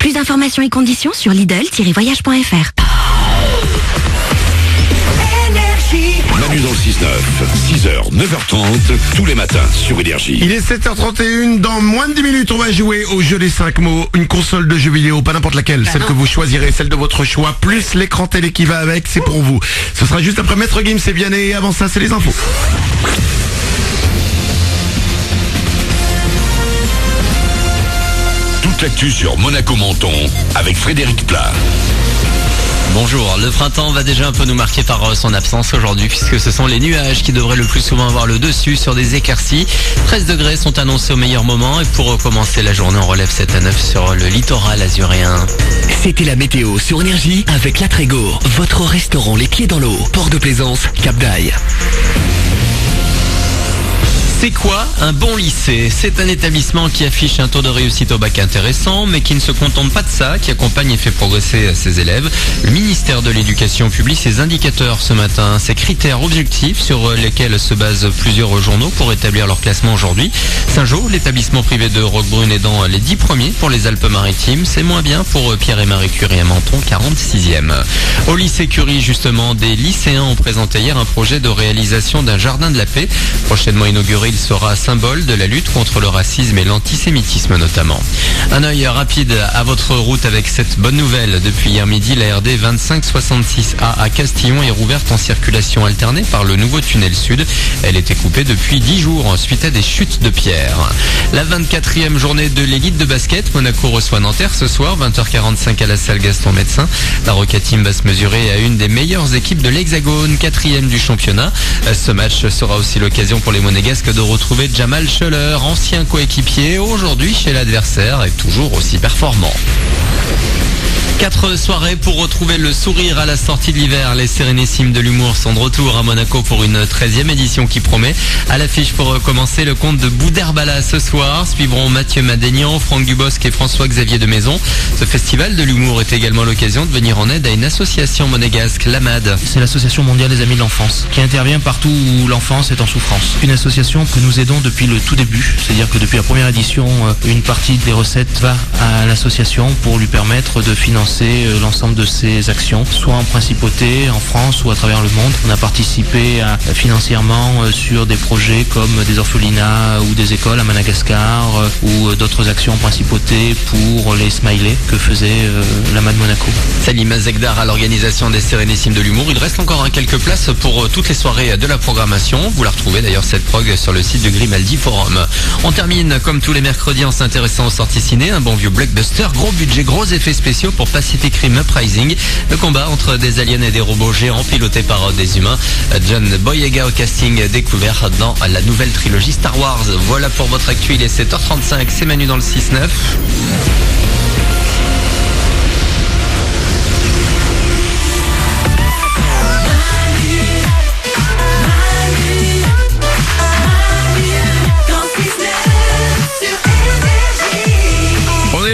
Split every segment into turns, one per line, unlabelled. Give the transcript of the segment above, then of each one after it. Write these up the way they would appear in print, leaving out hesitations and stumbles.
Plus d'informations et conditions sur Lidl-voyage.fr.
Manu dans le 6-9, 6h, 9h30, tous les matins sur Énergie.
Il est 7h31, dans moins de 10 minutes, on va jouer au jeu des 5 mots, une console de jeux vidéo, pas n'importe laquelle, celle que vous choisirez, celle de votre choix, plus l'écran télé qui va avec, c'est pour vous. Ce sera juste après Maître Gims et Vianney, et avant ça, c'est les infos.
Toute l'actu sur Monaco Menton avec Frédéric Plat.
Bonjour, le printemps va déjà un peu nous marquer par son absence aujourd'hui puisque ce sont les nuages qui devraient le plus souvent avoir le dessus sur des éclaircies. 13 degrés sont annoncés au meilleur moment et pour commencer la journée on relève 7 à 9 sur le littoral azuréen.
C'était la météo sur Énergie avec La Trégo, votre restaurant les pieds dans l'eau, Port de Plaisance, Cap d'Aille.
C'est quoi un bon lycée? C'est un établissement qui affiche un taux de réussite au bac intéressant, mais qui ne se contente pas de ça, qui accompagne et fait progresser ses élèves. Le ministère de l'Éducation publie ses indicateurs ce matin, ses critères objectifs sur lesquels se basent plusieurs journaux pour établir leur classement aujourd'hui. Saint-Jean, l'établissement privé de Roquebrune est dans les 10 premiers pour les Alpes-Maritimes. C'est moins bien pour Pierre et Marie Curie à Menton, 46e. Au lycée Curie, justement, des lycéens ont présenté hier un projet de réalisation d'un jardin de la paix, prochainement inauguré. Il sera symbole de la lutte contre le racisme et l'antisémitisme notamment. Un œil rapide à votre route avec cette bonne nouvelle. Depuis hier midi, la RD 2566A à Castillon est rouverte en circulation alternée par le nouveau tunnel sud. Elle était coupée depuis 10 jours suite à des chutes de pierre. La 24e journée de l'élite de basket, Monaco reçoit Nanterre ce soir, 20h45 à la salle Gaston Médecin. La Rocket Team va se mesurer à une des meilleures équipes de l'Hexagone, 4e du championnat. Ce match sera aussi l'occasion pour les Monégasques de retrouver Jamal Schuller, ancien coéquipier, aujourd'hui chez l'adversaire et toujours aussi performant. 4 soirées pour retrouver le sourire à la sortie de l'hiver. Les Sérénissimes de l'humour sont de retour à Monaco pour une 13e édition qui promet. À l'affiche pour commencer, le conte de Boudherbala ce soir. Suivront Mathieu Madénian, Franck Dubosc et François-Xavier de Maison. Ce festival de l'humour est également l'occasion de venir en aide à une association monégasque, l'AMAD.
C'est l'association mondiale des amis de l'enfance qui intervient partout où l'enfance est en souffrance. Une association que nous aidons depuis le tout début, c'est-à-dire que depuis la première édition, une partie des recettes va à l'association pour lui permettre de financer l'ensemble de ses actions, soit en principauté, en France ou à travers le monde. On a participé financièrement sur des projets comme des orphelinats ou des écoles à Madagascar ou d'autres actions en principauté pour les smileys que faisait l'AMAD Monaco.
Salim Zegdar à l'organisation des Sérénissimes de l'humour. Il reste encore quelques places pour toutes les soirées de la programmation. Vous la retrouvez d'ailleurs cette prog sur le site du Grimaldi Forum. On termine comme tous les mercredis en s'intéressant aux sorties ciné. Un bon vieux blockbuster, gros budget, gros effets spéciaux pour Pacific Rim Uprising, le combat entre des aliens et des robots géants pilotés par des humains. John Boyega au casting découvert dans la nouvelle trilogie Star Wars. Voilà pour votre actu, il est 7h35, c'est Manu dans le 6-9.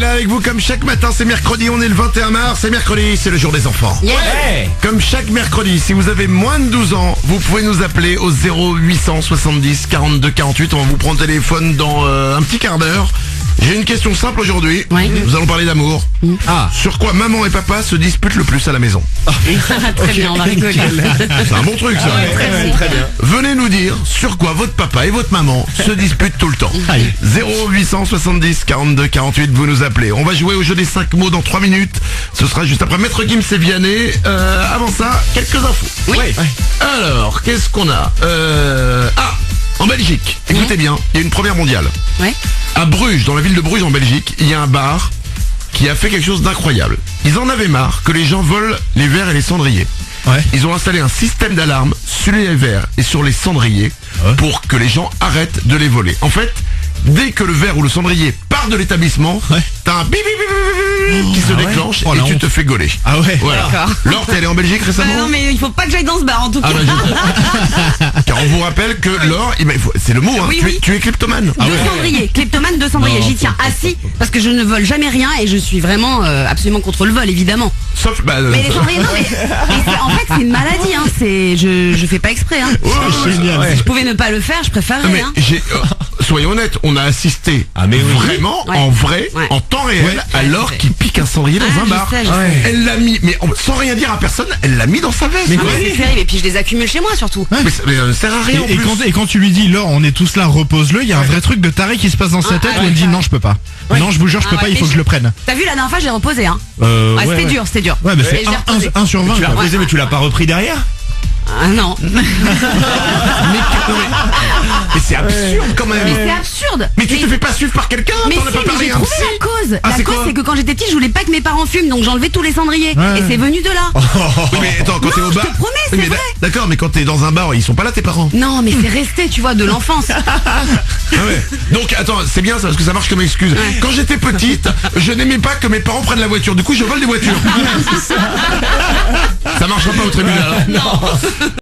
Avec vous comme chaque matin, c'est mercredi, on est le 21 mars, c'est mercredi, c'est le jour des enfants.
Yeah.
Comme chaque mercredi, si vous avez moins de 12 ans, vous pouvez nous appeler au 0870 42 48, on va vous prendre le téléphone dans un petit quart d'heure. J'ai une question simple aujourd'hui, nous allons parler d'amour. Sur quoi maman et papa se disputent le plus à la maison?
Très bien, on va rigoler.
C'est un bon truc ça.
Très bien.
Venez nous dire sur quoi votre papa et votre maman se disputent tout le temps. 0870 42 48, vous nous appelez. On va jouer au jeu des 5 mots dans 3 minutes. Ce sera juste après Maître Gims et Vianney. Avant ça, quelques infos.
Oui.
Alors, qu'est-ce qu'on a en Belgique, écoutez bien, il y a une première mondiale.
Ouais.
À Bruges, dans la ville de Bruges en Belgique, il y a un bar qui a fait quelque chose d'incroyable. Ils en avaient marre que les gens volent les verres et les cendriers. Ils ont installé un système d'alarme sur les verres et sur les cendriers pour que les gens arrêtent de les voler. En fait, dès que le verre ou le cendrier part de l'établissement, t'as un bip bip bip qui se déclenche et tu te fais gauler. Ah ouais. Voilà. Laure, t'es allée en Belgique récemment?
Non mais il faut pas que j'aille dans ce bar en tout cas.
Car on vous rappelle que Laure, c'est le mot, hein, tu es kleptomane.
De cendrier, kleptomane de cendrier. J'y tiens assis parce que je ne vole jamais rien et je suis vraiment absolument contre le vol évidemment.
Sauf
mais les cendriers, non mais en fait c'est une maladie, hein. Je fais pas exprès. Hein.
Génial.
Si je pouvais ne pas le faire, je préférerais.
Mais soyons honnêtes, on a assisté vraiment,
Ouais.
en vrai,
Ouais.
en temps réel, à l'heure qu'il pique un cendrier dans un
je
bar.
sais, je sais.
Elle l'a mis, mais sans rien dire à personne, elle l'a mis dans sa veste.
Ah, mais c'est terrible, et puis je les accumule chez moi surtout.
Mais ça ne sert à rien en plus.
Et quand tu lui dis, Laure, on est tous là, repose-le, il y a un vrai truc de taré qui se passe dans sa tête où elle dit, non, je peux pas. Non, je vous jure, je peux
Ah
pas,
ouais,
il faut
mais
que je le prenne.
T'as vu la dernière fois, je l'ai reposé, hein. C'était dur, c'était dur.
Ouais, mais
Et
c'est
je l'ai reposé.
1 sur 20.
Tu l'as
quoi.
reposé, mais tu l'as pas repris derrière?
Ah non.
Mais c'est absurde quand même.
Mais c'est absurde.
Mais tu te fais pas suivre par quelqu'un?
Mais
T'en as
si,
pas
mais
parlé
j'ai
à un
trouvé
psy?
la cause.
Ah,
La
c'est
cause,
quoi
c'est que quand j'étais petite, je voulais pas que mes parents fument, donc j'enlevais tous les cendriers.
Ouais.
Et c'est venu de là.
Oui, mais attends, quand t'es au
je
bar.
te promets,
Oui,
c'est
mais
vrai.
D'accord, mais quand t'es dans un bar, ils sont pas là tes parents.
Non, mais c'est resté, tu vois, de l'enfance.
Ah ouais. Donc attends, c'est bien ça parce que ça marche comme excuse. Quand j'étais petite, je n'aimais pas que mes parents prennent la voiture. Du coup, je vole des voitures. Ça marchera pas au tribunal. Hein.